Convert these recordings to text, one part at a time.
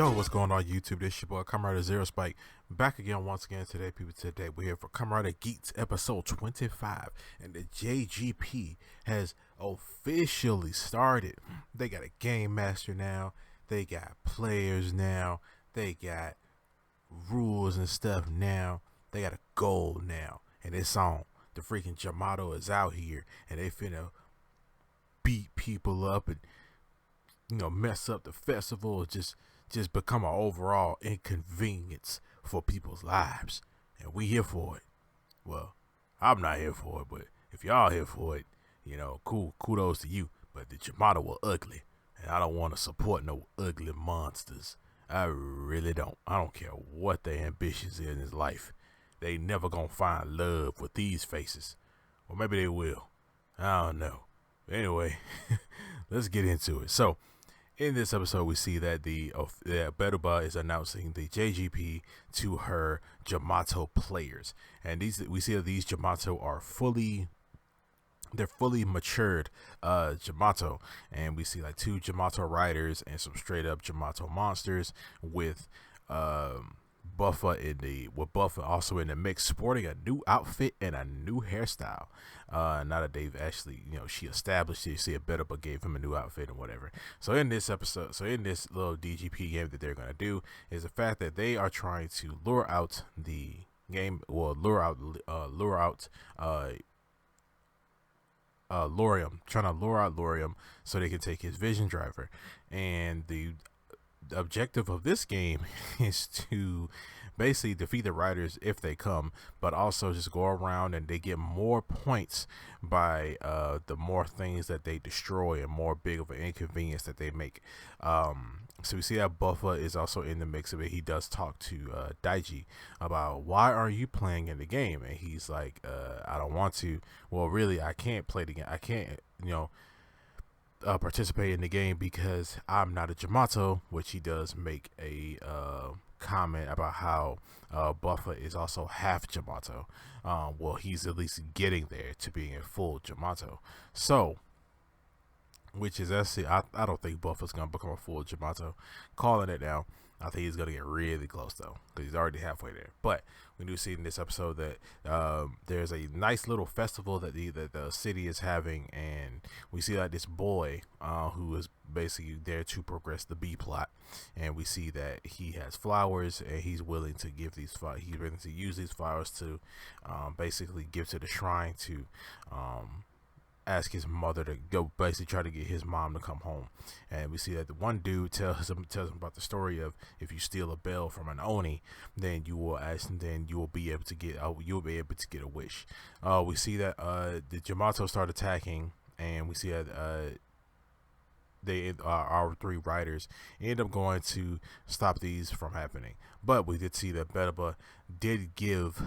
Yo, what's going on YouTube? This your boy Kamen Zero Spike back again once again today, people. Today we're here for Kamen Geats episode 25, and the JGP has officially started. They got a game master now, they got players now, they got rules and stuff now, they got a goal now, and it's on. The freaking Jamato is out here, and they finna beat people up and mess up the festival, just become an overall inconvenience for people's lives, and we here for it. Well, I'm not here for it, but if y'all here for it, cool, kudos to you. But the Jamato were ugly, and I don't want to support no ugly monsters. I really don't. I don't care what their ambitions is in this life. They never gonna find love with these faces. Or maybe they will. I don't know. Anyway, let's get into it. So, in this episode, we see that Beruba is announcing the JGP to her Jamato players, and we see that these Jamato are fully matured Jamato, and we see like 2 Jamato riders and some straight up Jamato monsters with Buffa also in the mix, sporting a new outfit and a new hairstyle. Now that they've actually, she established it, you see a better, but gave him a new outfit and whatever. So in this little DGP game that they're gonna do is the fact that they are trying to lure out the game, or lure out Lorium, trying to lure out Lorium so they can take his vision driver. And the objective of this game is to basically defeat the riders if they come, but also just go around and they get more points by the more things that they destroy and more big of an inconvenience that they make. So we see that Buffa is also in the mix of it. He does talk to Daiji about, why are you playing in the game? And he's like, I don't want to. Well, really, I can't play the game. I can't, participate in the game because I'm not a Jamato, which he does make a comment about how Buffa is also half Jamato. Well, he's at least getting there to being a full Jamato. So, which is actually, I don't think Buffa's gonna become a full Jamato. Calling it now. I think he's gonna get really close though, because he's already halfway there. But we do see in this episode that there's a nice little festival that the city is having, and we see that this boy who is basically there to progress the B plot, and we see that he has flowers, and he's willing to give these flowers. He's willing to use these flowers to basically give to the shrine to ask his mother to go, basically try to get his mom to come home. And we see that the one dude tells him about the story of, if you steal a bell from an oni, then you will be able to get a wish. We see that the Jamato start attacking, and we see that our 3 riders end up going to stop these from happening. But we did see that Beruba did give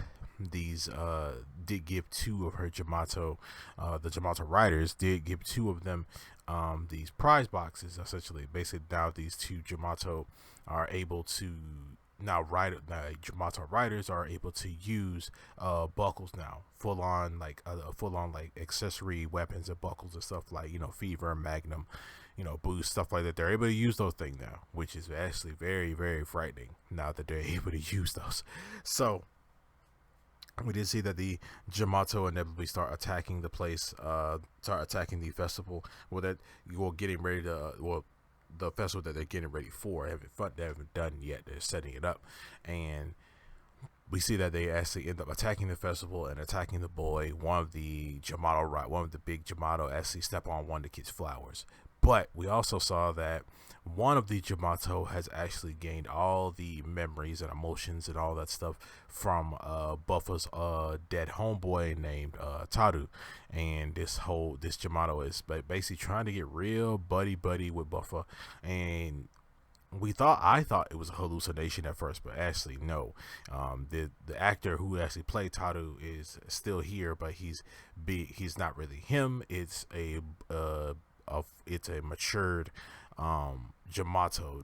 2 of her Jamato, the Jamato riders did give 2 of them these prize boxes. Essentially, basically, now these 2 Jamato are able to Jamato riders are able to use buckles now, full on accessory weapons and buckles and stuff like Fever, Magnum, boost, stuff like that. They're able to use those things now, which is actually very, very frightening now that they're able to use those. So we did see that the Jamato inevitably start attacking the place, start attacking the festival. Getting ready to, the festival that they're getting ready for. They haven't done yet. They're setting it up, and we see that they actually end up attacking the festival and attacking the boy. One of the big Jamato actually step on one of the kids' flowers. But we also saw that one of the Jamato has actually gained all the memories and emotions and all that stuff from Buffa's dead homeboy named Taru. And this Jamato is basically trying to get real buddy with Buffa. And I thought it was a hallucination at first, but actually no. The actor who actually played Taru is still here, but he's not really him. It's a matured Jamato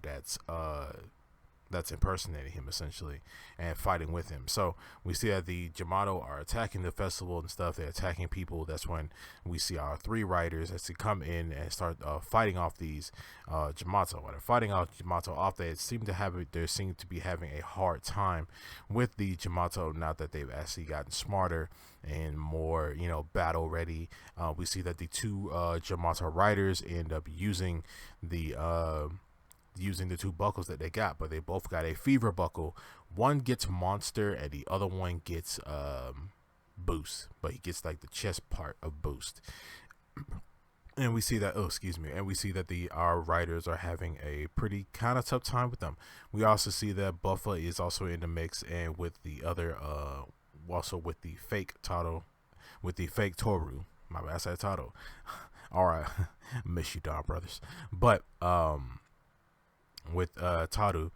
that's impersonating him essentially and fighting with him. So we see that the Jamato are attacking the festival and stuff. They're attacking people. That's when we see our 3 riders as they come in and start fighting off these Jamato. When they're fighting off Jamato off, they seem to be having a hard time with the Jamato now that they've actually gotten smarter and more, battle ready. We see that the 2 Jamato riders end up using the 2 buckles that they got, but they both got a fever buckle. One gets monster and the other one gets boost, but he gets like the chest part of boost. And we see that our riders are having a pretty kind of tough time with them. We also see that Buffa is also in the mix, and with the other also with the fake Toru. My bad, I said Toru. All right, miss you, Don Brothers. But with Toru,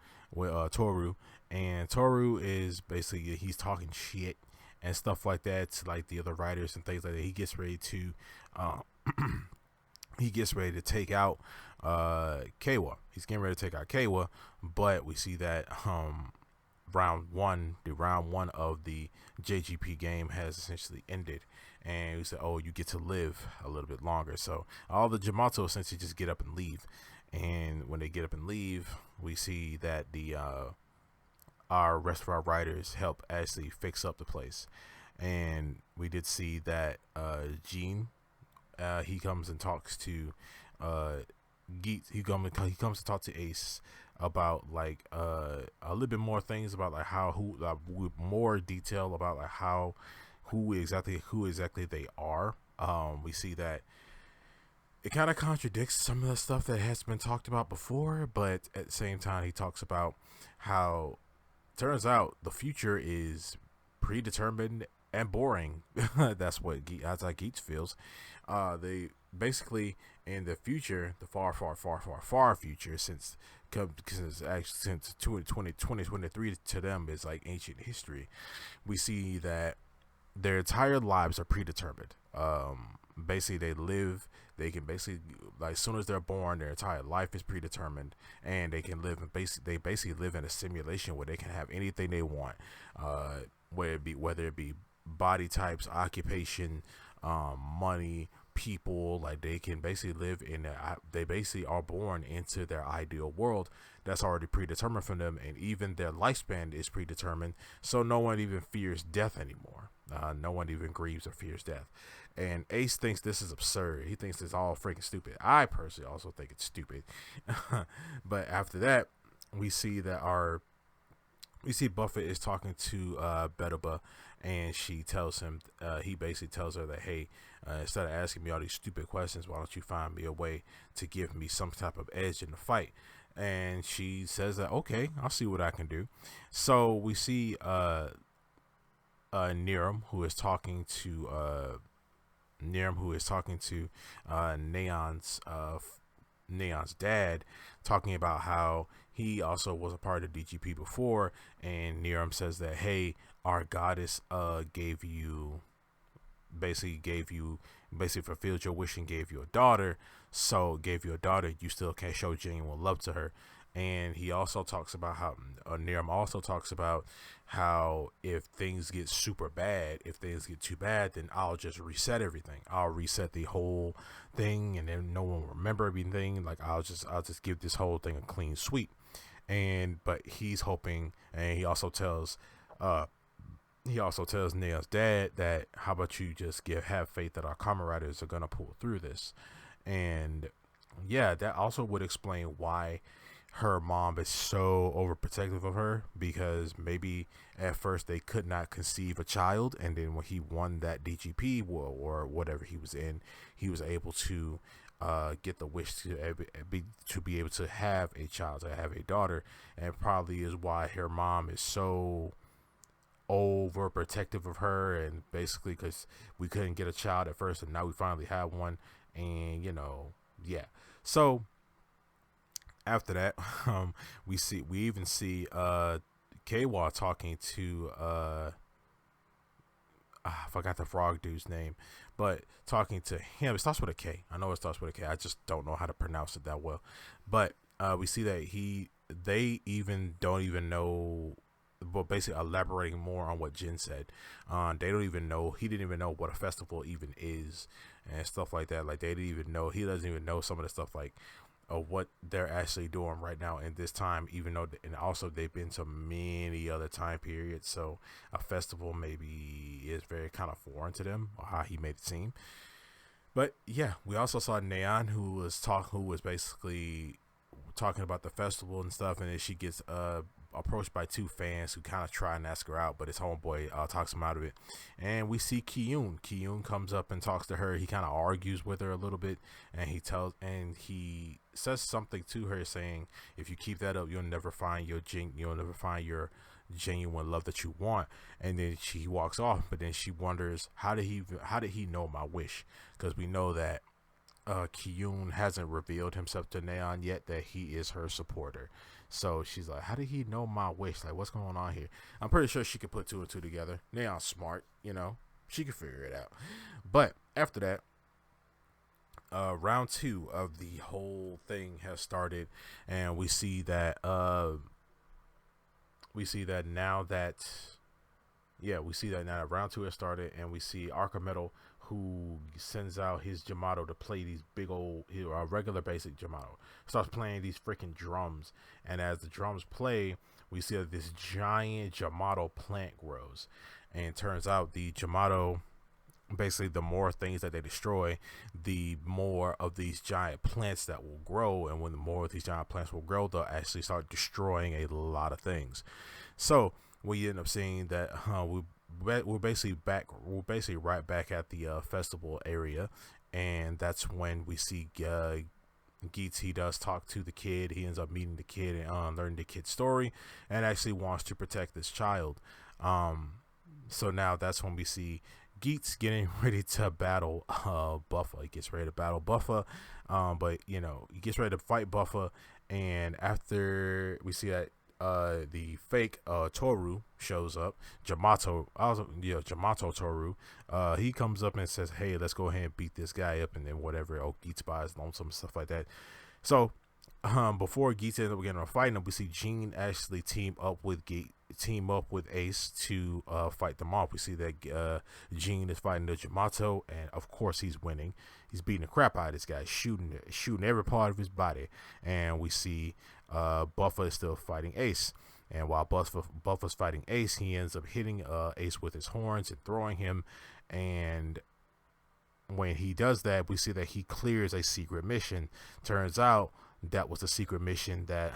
and Toru is basically, he's talking shit and stuff like that to like the other writers and things like that. He gets ready to take out Kawa. He's getting ready to take out Kawa, but we see that round one of the JGP game has essentially ended, and we said, oh, you get to live a little bit longer. So all the Jamato essentially just get up and leave, and when they get up and leave, we see that the our rest of our riders help actually fix up the place. And we did see that Gene, he comes and talks to Geats. He comes to talk to Ace about like a little bit more things about like with more detail about like who exactly they are. We see that it kind of contradicts some of the stuff that has been talked about before, but at the same time he talks about how turns out the future is predetermined and boring. That's what Geats feels. They basically, in the future, the far future, since 2023 to them is like ancient history, we see that their entire lives are predetermined. Basically they can basically, like, as soon as they're born, their entire life is predetermined, and they can live they basically live in a simulation where they can have anything they want, whether it be body types, occupation, money, people. Like, they can basically live in they basically are born into their ideal world that's already predetermined for them, and even their lifespan is predetermined, so no one even fears death anymore. No one even grieves or fears death. And Ace thinks this is absurd. He thinks it's all freaking stupid. I personally also think it's stupid. But after that, we see Buffett is talking to Betuba, and she tells him, he basically tells her that, hey, instead of asking me all these stupid questions, why don't you find me a way to give me some type of edge in the fight? And she says that, okay, I'll see what I can do. So we see Niram, who is talking to Neon's dad, talking about how he also was a part of DGP before, and Niram says that, hey, our goddess basically fulfilled your wish and gave you a daughter. You still can't show genuine love to her. And he also talks about how Niram also talks about how if things get super bad, if things get too bad, then I'll just reset everything. I'll reset the whole thing, and then no one will remember everything. Like, I'll just give this whole thing a clean sweep. But he's hoping, and he also tells Neo's dad that, how about you just have faith that our Kamen Riders are gonna pull through this. And yeah, that also would explain why her mom is so overprotective of her, because maybe at first they could not conceive a child, and then when he won that DGP or whatever he was in, he was able to get the wish to be able to have a child, to have a daughter, and probably is why her mom is so overprotective of her. And basically, because we couldn't get a child at first, and now we finally have one, and yeah. So after that, we even see Kawa talking to I forgot the frog dude's name, but talking to him. It starts with a K. I know it starts with a K. I just don't know how to pronounce it that well. But we see that they even don't even know, but basically elaborating more on what Jin said. They don't even know, he didn't even know what a festival even is and stuff like that. Like, they didn't even know, he doesn't even know some of the stuff, like, of what they're actually doing right now in this time, even though, and also they've been to many other time periods. So a festival maybe is very kind of foreign to them, or how he made it seem. But yeah, we also saw Neon, who was basically talking about the festival and stuff, and then she gets approached by two fans who kind of try and ask her out, but his homeboy talks him out of it. And we see Kiyun. Kiyun comes up and talks to her. He kind of argues with her a little bit, and he says something to her, saying, "If you keep that up, you'll never find your genuine love that you want." And then she walks off, but then she wonders, how did he know my wish? Because we know that Kiyun hasn't revealed himself to Neon yet, that he is her supporter. So she's like, how did he know my wish? Like, what's going on here? I'm pretty sure she could put two and two together. Neon's smart, she could figure it out. But after that, round two of the whole thing has started, and we see that now that round two has started, and we see Archimedo, who sends out his Jamato to play these big old, regular basic Jamato. Starts playing these freaking drums, and as the drums play, we see that this giant Jamato plant grows. And it turns out the Jamato, basically, the more things that they destroy, the more of these giant plants that will grow. And when the more of these giant plants will grow, they'll actually start destroying a lot of things. So we end up seeing that we're basically right back at the festival area, and that's when we see Geats. He does talk to the kid. He ends up meeting the kid and learning the kid's story, and actually wants to protect this child. So now that's when we see Geats getting ready to battle Buffa. He gets ready to battle Buffa, but he gets ready to fight Buffa, and after we see that the fake Toru shows up, Jamato Toru, he comes up and says, hey, let's go ahead and beat this guy up, and then whatever, Geats buys lonesome, stuff like that. So before Geats ends up getting a fight, we see Jean actually team up with Ace to fight them off. We see that Jean is fighting the Jamato, and of course he's winning. He's beating the crap out of this guy, shooting every part of his body. And we see Buffa is still fighting Ace. And while Buffa's fighting Ace, he ends up hitting Ace with his horns and throwing him. And when he does that, we see that he clears a secret mission. Turns out that was the secret mission that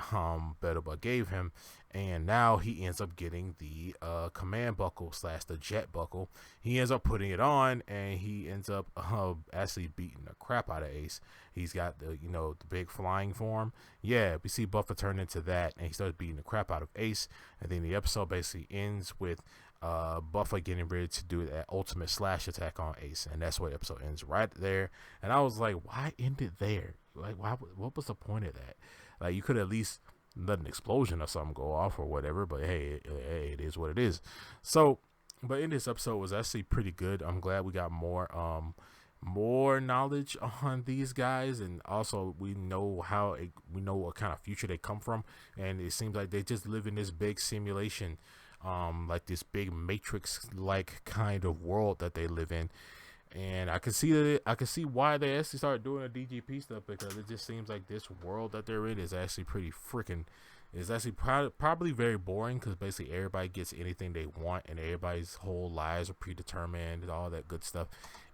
Beelzebub gave him, and now he ends up getting the command buckle / the jet buckle. He ends up putting it on, and he ends up actually beating the crap out of Ace. He's got the the big flying form. Yeah, we see Buffa turn into that, and he starts beating the crap out of Ace. And then the episode basically ends with Buffa getting ready to do that ultimate slash attack on Ace, and that's where the episode ends, right there. And I was like, why end it there? Like, what was the point of that? Like, you could at least let an explosion or something go off or whatever, but hey, it is what it is. So, but in this episode was actually pretty good. I'm glad we got more knowledge on these guys, and also we know what kind of future they come from, and it seems like they just live in this big simulation, like this big Matrix like kind of world that they live in. And I can see why they actually started doing the DGP stuff, because it just seems like this world that they're in is actually probably very boring, because basically everybody gets anything they want, and everybody's whole lives are predetermined and all that good stuff.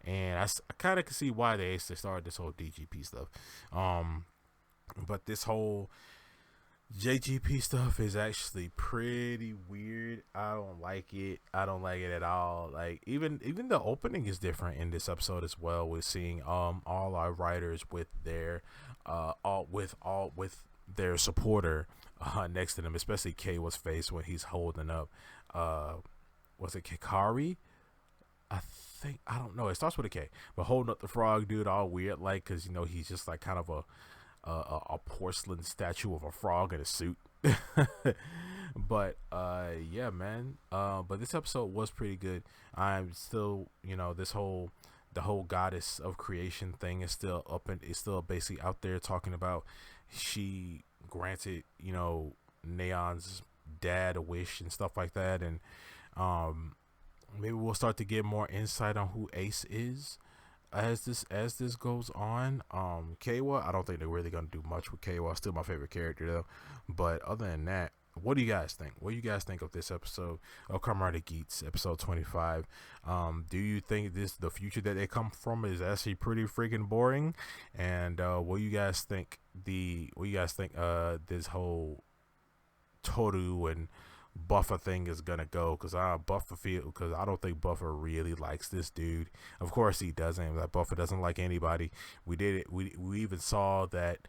And I kind of can see why they actually started this whole DGP stuff. But this whole JGP stuff is actually pretty weird. I don't like it at all. Like, even the opening is different in this episode as well. We're seeing all our writers with their their supporter next to them, especially Keiwa's face when he's holding up was it Kikari? I don't know, it starts with a K, but holding up the frog dude all weird, like, because he's just like kind of a porcelain statue of a frog in a suit. But yeah, man, but this episode was pretty good. I'm still, the whole goddess of creation thing is still up, and is still basically out there talking about she granted, Neon's dad a wish and stuff like that, and maybe we'll start to get more insight on who Ace is as this goes on. Keiwa, I don't think they're really gonna do much with Keiwa. Still my favorite character though. But other than that, what do you guys think? What do you guys think of this episode of Kamen Rider Geats, episode 25? Do you think the future that they come from is actually pretty freaking boring? And what do you guys think this whole Toru and Buffer thing is gonna go? Because I don't think Buffer really likes this dude. Of course he doesn't. Like, Buffer doesn't like anybody. We even saw that,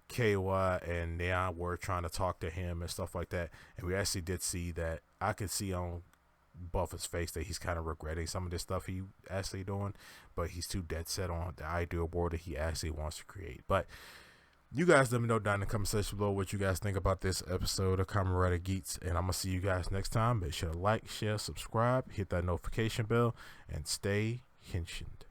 Keiwa and Neon were trying to talk to him and stuff like that, and we actually did see that. I could see on Buffer's face that he's kind of regretting some of this stuff he actually doing, but he's too dead set on the ideal world that he actually wants to create. But you guys let me know down in the comment section below what you guys think about this episode of Kamen Rider Geats, and I'm gonna see you guys next time. Make sure to like, share, subscribe, hit that notification bell, and stay henshined.